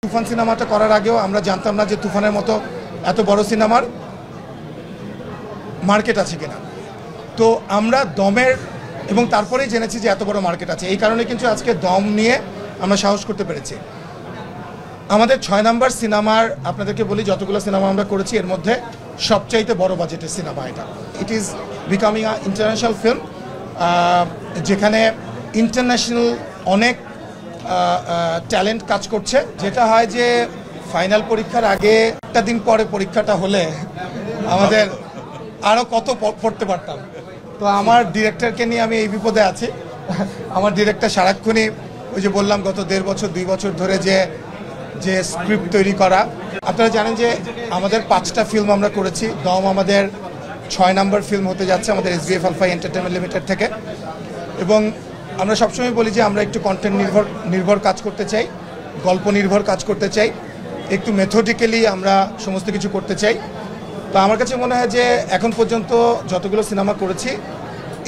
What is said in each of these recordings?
তুফান সিনেমাটা করার আগেও আমরা জানতাম না যে তুফানের মতো এত বড় সিনেমার মার্কেট আছে কিনা। তো আমরা দমের এবং তারপরেই জেনেছি যে এত বড় মার্কেট আছে। এই কারণে কিন্তু আজকে দম নিয়ে আমরা সাহস করতে পেরেছি। আমাদের 6 নাম্বার সিনেমার আপনাদেরকে বলি, যতগুলো সিনেমা আমরা করেছি এর মধ্যে সবচাইতে বড় বাজেটের সিনেমা এটা। It is becoming a international film, যেখানে ইন্টারন্যাশনাল অনেক ট্যালেন্ট কাজ করছে। যেটা হয় যে ফাইনাল পরীক্ষার আগে একটা দিন পরে পরীক্ষাটা হলে আমাদের আরও কত পড়তে পারতাম। তো আমার ডিরেক্টরকে নিয়ে আমি এই বিপদে আছি। আমার ডিরেক্টর সারাক্ষণই ওই যে বললাম গত 1.5 বছর 2 বছর ধরে যে স্ক্রিপ্ট তৈরি করা। আপনারা জানেন যে আমাদের 5টা ফিল্ম আমরা করেছি। দম আমাদের 6 নাম্বার ফিল্ম হতে যাচ্ছে আমাদের SBF আলফা এন্টারটেনমেন্ট লিমিটেড থেকে। এবং আমরা সবসময় বলি যে আমরা একটু কন্টেন্ট নির্ভর কাজ করতে চাই, গল্প নির্ভর কাজ করতে চাই, একটু মেথডিক্যালি আমরা সমস্ত কিছু করতে চাই। তো আমার কাছে মনে হয় যে এখন পর্যন্ত যতগুলো সিনেমা করেছি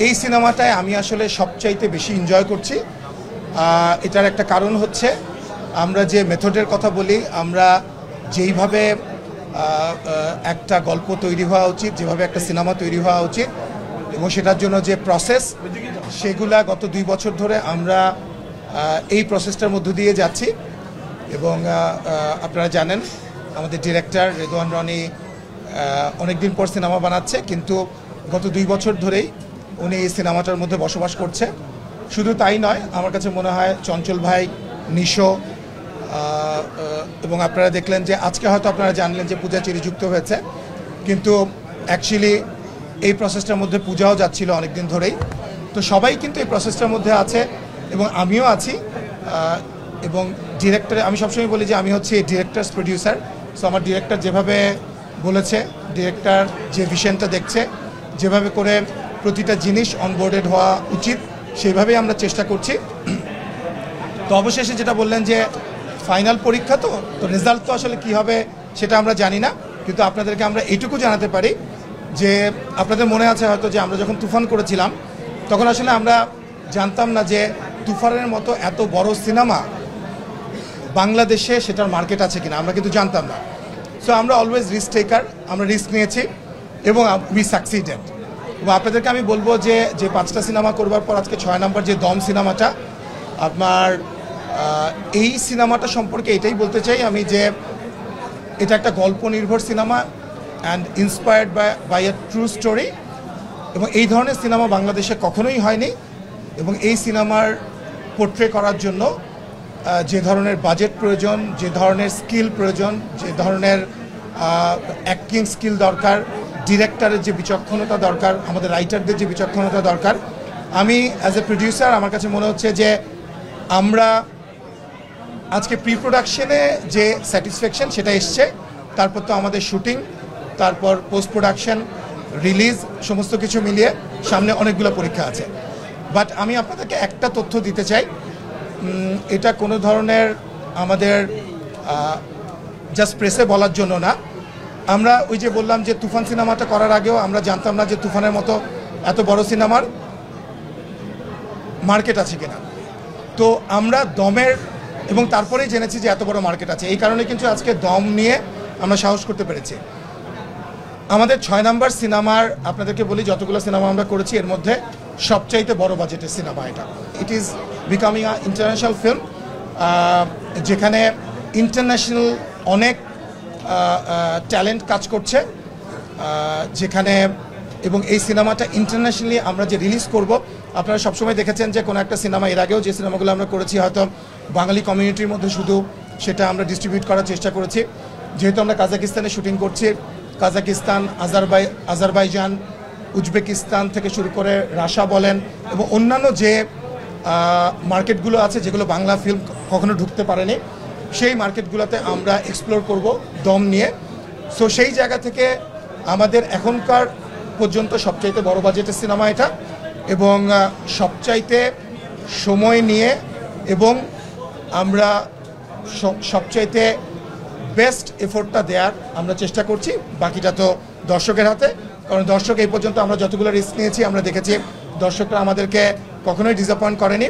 এই সিনেমাটায় আমি আসলে সবচাইতে বেশি এনজয় করছি। এটার একটা কারণ হচ্ছে আমরা যে মেথডের কথা বলি, আমরা যেইভাবে একটা গল্প তৈরি হওয়া উচিত, যেভাবে একটা সিনেমা তৈরি হওয়া উচিত এবং সেটার জন্য যে প্রসেস, সেগুলা গত 2 বছর ধরে আমরা এই প্রসেসটার মধ্য দিয়ে যাচ্ছি। এবং আপনারা জানেন আমাদের ডিরেক্টর রেদওয়ান রনি অনেকদিন পর সিনেমা বানাচ্ছে, কিন্তু গত 2 বছর ধরেই উনি এই সিনেমাটার মধ্যে বসবাস করছে। শুধু তাই নয়, আমার কাছে মনে হয় চঞ্চল ভাই, নিশো, এবং আপনারা দেখলেন যে আজকে হয়তো আপনারা জানলেন যে পূজা চেরি যুক্ত হয়েছে, কিন্তু অ্যাকচুয়ালি এই প্রসেসটার মধ্যে পূজাও যাচ্ছিল অনেকদিন ধরেই। তো সবাই কিন্তু এই প্রসেসটার মধ্যে আছে এবং আমিও আছি। এবং ডিরেক্টর, আমি সবসময় বলি যে আমি হচ্ছে ডিরেক্টরস প্রডিউসার। সো আমার ডিরেক্টর যেভাবে বলেছে, ডিরেক্টর যে ভিশনটা দেখছে, যেভাবে করে প্রতিটা জিনিস অনবোর্ডেড হওয়া উচিত, সেইভাবেই আমরা চেষ্টা করছি। তো অবশেষে যেটা বললেন যে ফাইনাল পরীক্ষা, তো রেজাল্ট তো আসলে কী হবে সেটা আমরা জানি না, কিন্তু আপনাদেরকে আমরা এইটুকু জানাতে পারি যে আপনাদের মনে আছে হয়তো যে আমরা যখন তুফান করেছিলাম তখন আসলে আমরা জানতাম না যে তুফানের মতো এত বড় সিনেমা বাংলাদেশে সেটার মার্কেট আছে কিনা, আমরা কিন্তু জানতাম না। সো আমরা অলওয়েজ রিস্ক টেকার, আমরা রিস্ক নিয়েছি এবং উই সাকসিডেড। এবং আপনাদেরকে আমি বলবো যে 5টা সিনেমা করবার পর আজকে 6 নাম্বার যে দম সিনেমাটা, আপনার এই সিনেমাটা সম্পর্কে এটাই বলতে চাই আমি যে এটা একটা গল্প নির্ভর cinema and inspired by a true story. এবং এই ধরনের সিনেমা বাংলাদেশে কখনোই হয়নি। এবং এই সিনেমার পোর্ট্রে করার জন্য যে ধরনের বাজেট প্রয়োজন, যে ধরনের স্কিল প্রয়োজন, যে ধরনের অ্যাক্টিং স্কিল দরকার, ডিরেক্টরের যে বিচক্ষণতা দরকার, আমাদের রাইটারদের যে বিচক্ষণতা দরকার, আমি অ্যাজ এ প্রডিউসার আমার কাছে মনে হচ্ছে যে আমরা আজকে প্রি প্রোডাকশনে যে স্যাটিসফ্যাকশন সেটা এসছে। তারপর তো আমাদের শুটিং, তারপর পোস্ট প্রোডাকশন, রিলিজ, সমস্ত কিছু মিলিয়ে সামনে অনেকগুলো পরীক্ষা আছে। বাট আমি আপনাদেরকে একটা তথ্য দিতে চাই, এটা কোনো ধরনের আমাদের জাস্ট প্রেসে বলার জন্য না। আমরা ওই যে বললাম যে তুফান সিনেমাটা করার আগেও আমরা জানতাম না যে তুফানের মতো এত বড় সিনেমার মার্কেট আছে কিনা। তো আমরা দমের এবং তারপরেই জেনেছি যে এত বড় মার্কেট আছে। এই কারণে কিন্তু আজকে দম নিয়ে আমরা সাহস করতে পেরেছি। আমাদের 6 নাম্বার সিনেমার আপনাদেরকে বলি, যতগুলো সিনেমা আমরা করেছি এর মধ্যে সবচাইতে বড় বাজেটের সিনেমা এটা। It is becoming a international film, যেখানে ইন্টারন্যাশনাল অনেক ট্যালেন্ট কাজ করছে, যেখানে এবং এই সিনেমাটা ইন্টারন্যাশনালি আমরা যে রিলিজ করব, আপনারা সবসময় দেখেছেন যে কোনো একটা সিনেমা এর আগেও যে সিনেমাগুলো আমরা করেছি হয়তো বাঙালি কমিউনিটির মধ্যে শুধু সেটা আমরা ডিস্ট্রিবিউট করার চেষ্টা করেছি। যেহেতু আমরা কাজাকিস্তানে শুটিং করছি, কাজাকিস্তান, আজারবাইজান, উজবেকিস্তান থেকে শুরু করে রাশিয়া বলেন এবং অন্যান্য যে মার্কেটগুলো আছে যেগুলো বাংলা ফিল্ম কখনো ঢুকতে পারেনি, সেই মার্কেটগুলোতে আমরা এক্সপ্লোর করব দম নিয়ে। সো সেই জায়গা থেকে আমাদের এখনকার পর্যন্ত সবচাইতে বড় বাজেটের সিনেমা এটা, এবং সবচাইতে সময় নিয়ে এবং আমরা সবচাইতে বেস্ট এফোর্টটা দেওয়ার আমরা চেষ্টা করছি। বাকিটা তো দর্শকের হাতে, কারণ দর্শক এই পর্যন্ত আমরা যতগুলো রিস্ক নিয়েছি আমরা দেখেছি দর্শকরা আমাদেরকে কখনোই ডিসঅ্যাপয়েন্ট করেনি।